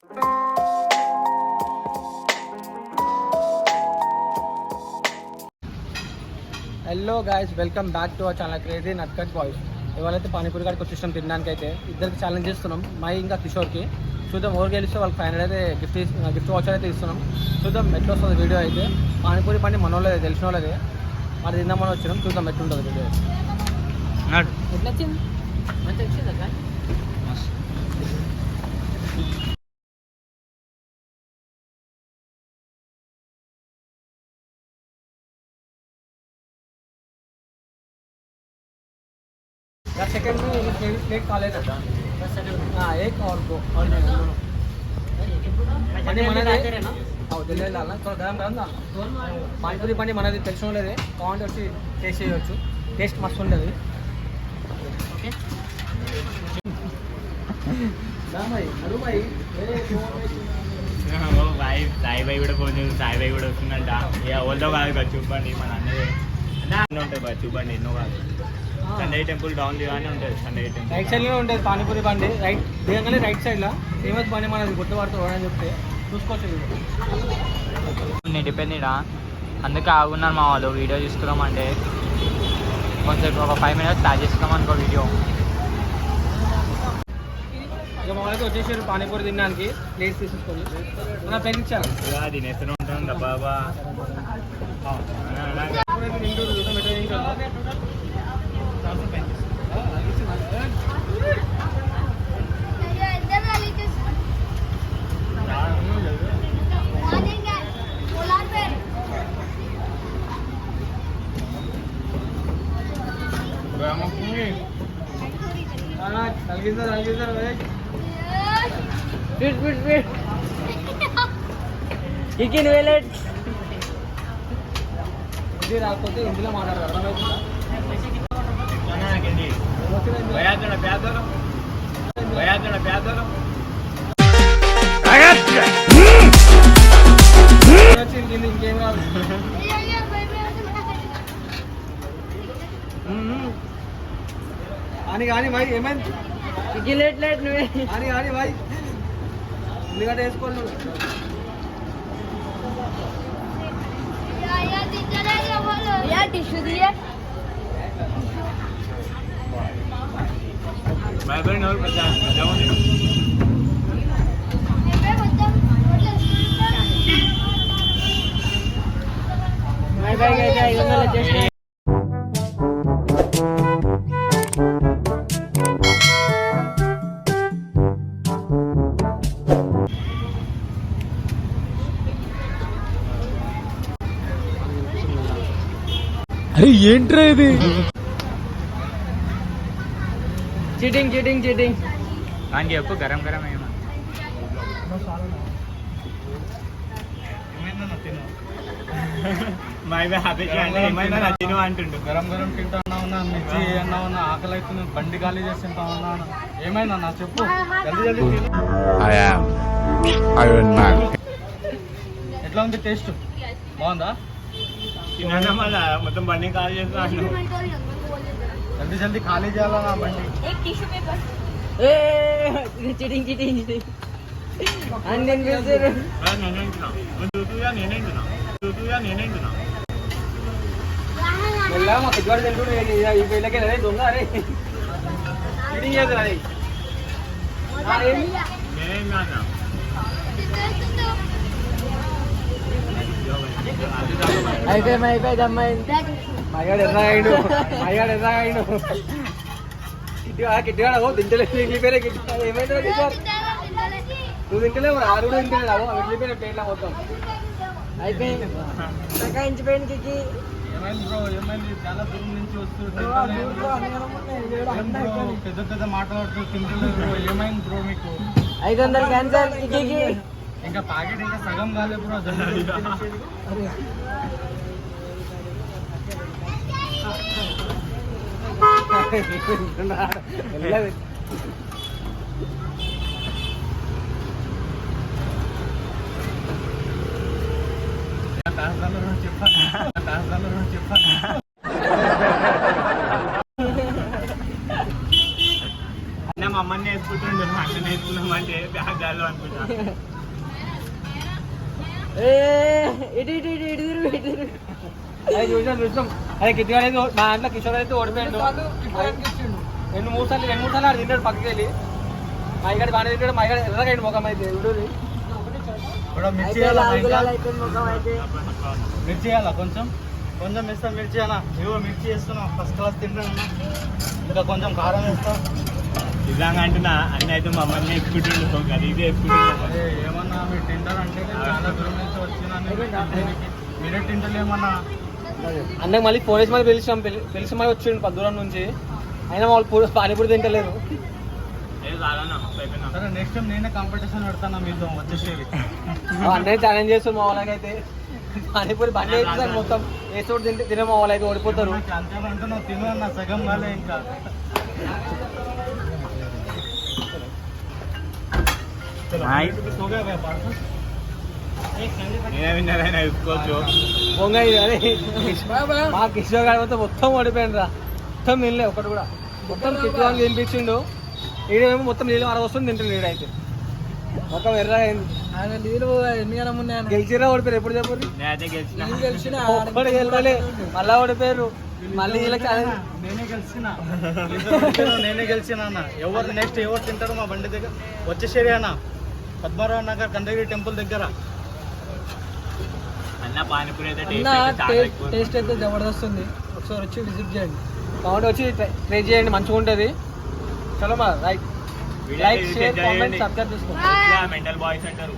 Hello guys, welcome back to our channel Crazy Natkhat Boys. ఇవాళైతే పానీపూరి గారికి వచ్చేసాం తినడానికి. అయితే ఇద్దరికి ఛాలెంజ్ చేస్తున్నాం, మై ఇంకా కిషోర్కి. చూద్దాం ఎవరు గెలిస్తే వాళ్ళకి 500 అయితే గిఫ్ట్ వాచర్ అయితే ఇస్తున్నాం. చూద్దాం ఎట్లా వస్తుంది వీడియో. అయితే పానీపూరి బండి మన వాళ్ళదే, తెలిసిన వాళ్ళదే. మరి తిందామని వచ్చినాం, చూద్దాం ఎట్లుంటుంది వీడియో. ఎట్లా వచ్చింది? మంచిగా వచ్చింది అక్క. सेकंड में प्लेट खा लेता हाँ एक और दो और दोनों బండి మనది. ఢిల్లీ వెళ్ళాలా త్వర గరం గరం దా. పానీపూరి బండి మనది, తెలిసిన వాళ్ళది. కావాలంటే వచ్చి టేస్ట్ చేయవచ్చు, టేస్ట్ మస్తు ఉంటుంది. సాయి బాయ్ కూడా ఫోన్ చేసి సాయి బాయ్ కూడా వస్తుందంట. ఎవరితో కాదు కదా చూపండి, మన అన్నది ఉంటుంది కదా చూపండి. ఎన్నో కాదు సండే టెంపుల్ డౌన్ దిగానే ఉంటుంది. సండే టెంపుల్ రైట్ సైడ్లో ఉంటుంది పానీపూరి బండి. రైట్ దిగగానే రైట్ సైడ్లో ఫేమస్ బండి మనది, గుర్తుపడుతుంది అని చెప్తే చూసుకోవచ్చు. డిపెండ్ అందుకే ఆగున్నారు మా వాళ్ళు. వీడియో తీసుకున్నామంటే కొంచెం ఒక 5 minutes స్టార్ట్ చేస్తున్నాం అనుకో వీడియో. ఇక మామూలుగా వచ్చేసారు పానీపూరి తినడానికి. ప్లేస్ తీసేసుకొని మన ప్లేట్ ఇచ్చారు తినేస్తూనే ఉంటాం డబ్బాబా. చికెన్ వేలెట్ ఇది రాకపోతే ఇందులో మాట్లాడారు, అర్థమవుతుందా? ఇంకేం కాదు. అని కానీ భాయ్ ఏమైంది? లేట్ నువ్వే అని కానీ భాయ్ ఉల్లిగడ్డ వేసుకోండి. అరే ఏంట్రా ఇది? చీటింగ్ చీటింగ్ చీటింగ్ అని చెప్పు. గరం గరం ఏమో ఏమైనా తిను అంటుండు. గరం గరం తింటా ఉన్నా, మిర్చి అన్నా ఉన్నా, ఆకలి అవుతుంది, బండి ఖాళీ చేసి తింటా ఉన్నాను. ఏమైనా నా చెప్పు, జల్దీ జల్దీ తిను. ఎట్లా ఉంది టేస్ట్? బాగుందా? తినడం వల్ల మొత్తం బండి ఖాళీ చేస్తున్నాను. జల్దీ జల్దీ ఖాళీ చేయాలా నా బండి. చీటింగ్ చీటింగ్ మా పెద్దవాడు తింటుండే ఈ వీళ్ళకే అదే దొంగ. అరే చీటింగ్ చేద్దాం. అది అయిపోయి అమ్మాయి మయ్యాడు ఎర్రాడు, మయ్యాడు ఎర్రాడు. కిట్టిగాడు తింటలేదు, ఇంగ్లీపేరే కిట్టాడు. ఏమైంది కిట్టాడు? నువ్వు తింటలేవు, ఆరు కూడా తింటలేవు. ఇంగ్లీపేరే ప్లేట్లా మొత్తం అయిపోయింది. ఇంచిపోయింది. ఏమైంది బ్రో? ఏమైంది? చాలా దూరం నుంచి వస్తుంటే పెద్ద పెద్ద మాట్లాడుతూ తింటలేదు బ్రో. ఏమైంది బ్రో మీకు? 500 క్యాన్సర్. ఇంకా ప్యాకెట్ ఇంకా సగం కాలేదు బ్రో. మా అమ్మని వేసుకో ఎక్కుతుండు అన్న నేర్చుకున్నామంటే బ్యాగ్ గాల్లో అనుకుంటా. అది చూసినాం అదే కిట్టు అనేది మా దాంట్లో కిషోర్ అయితే ఓడిపోయాడు. 2-3 సార్లు ఆడు తింటాడు పక్కకి వెళ్ళి. మా ఇక్కడ బాగానే తింటాడు. మా ఇక్కడ ఎర్రగైంది ముఖం అయితే విడుది. మిర్చి చేయాలా కొంచెం వేస్తాం. మిర్చి అన్న ఇవో మిర్చి వేస్తున్నాం. ఫస్ట్ క్లాస్ తింటాను. ఇంకా కొంచెం కారం వేస్తాం. నిజంగా అంటున్నా అన్న అయితే మమ్మల్ని ఎక్కుతుండు గలీజే ఎక్కుతుండు. ఏమన్నా మీరు తింటారంటే చాలా దూరం నుంచి వచ్చినా మీరే తింటలేమన్నా. అన్నకి మళ్ళీ ఫోన్ వేసి మళ్ళీ పిలిచి మళ్ళీ వచ్చిండు దూరం నుంచి. అయినా వాళ్ళు పానీపూరి తింటలేదు. సరే నెక్స్ట్ టైం నేనే కాంపిటీషన్ పెడతాను మీతో వచ్చేసేది. అన్నీ ఛాలెంజ్ చేస్తాను మా వాళ్ళకైతే. పానీపూరి బండి వేస్తాను మొత్తం ఏ చోటు తినే మా వాళ్ళైతే ఓడిపోతారు. అంతే నువ్వు తిను అన్న సగం కాలే ఇంకా. మా కిషోర్ గారి మొత్తం ఓడిపోయాడు రా. మొత్తం తినలే ఒకటి కూడా. మొత్తం కిషోర్ తినిపించిండు. ఈడేమో మొత్తం నీళ్ళు వస్తుంది తింటుంది. ఈడైతే మొత్తం ఎర్ర అయింది. ఆయన నీళ్ళు ఎన్ని గణం ఉన్నాయి. గెలిచిరా ఓడిపోయారు. ఎప్పుడు చెప్పరు గెలవలే మళ్ళా ఓడిపోయారు. మళ్ళీ నేనే గెలిచిన అన్న. ఎవరు నెక్స్ట్ ఎవరు తింటారు మా బండి దగ్గర వచ్చేసేది అన్న. పద్మారావు నగర్ కందగిరి టెంపుల్ దగ్గర అన్న పానీపూరి అయితే టేస్ట్ అయితే జబర్దస్త్ ఉంది. ఒకసారి వచ్చి విజిట్ చేయండి. కాబట్టి వచ్చి ట్రై చేయండి మంచిగా ఉంటుంది. చలో మా right like share comment subscribe చేసుకోండి. మెంటల్ బాయ్స్ అంటారు.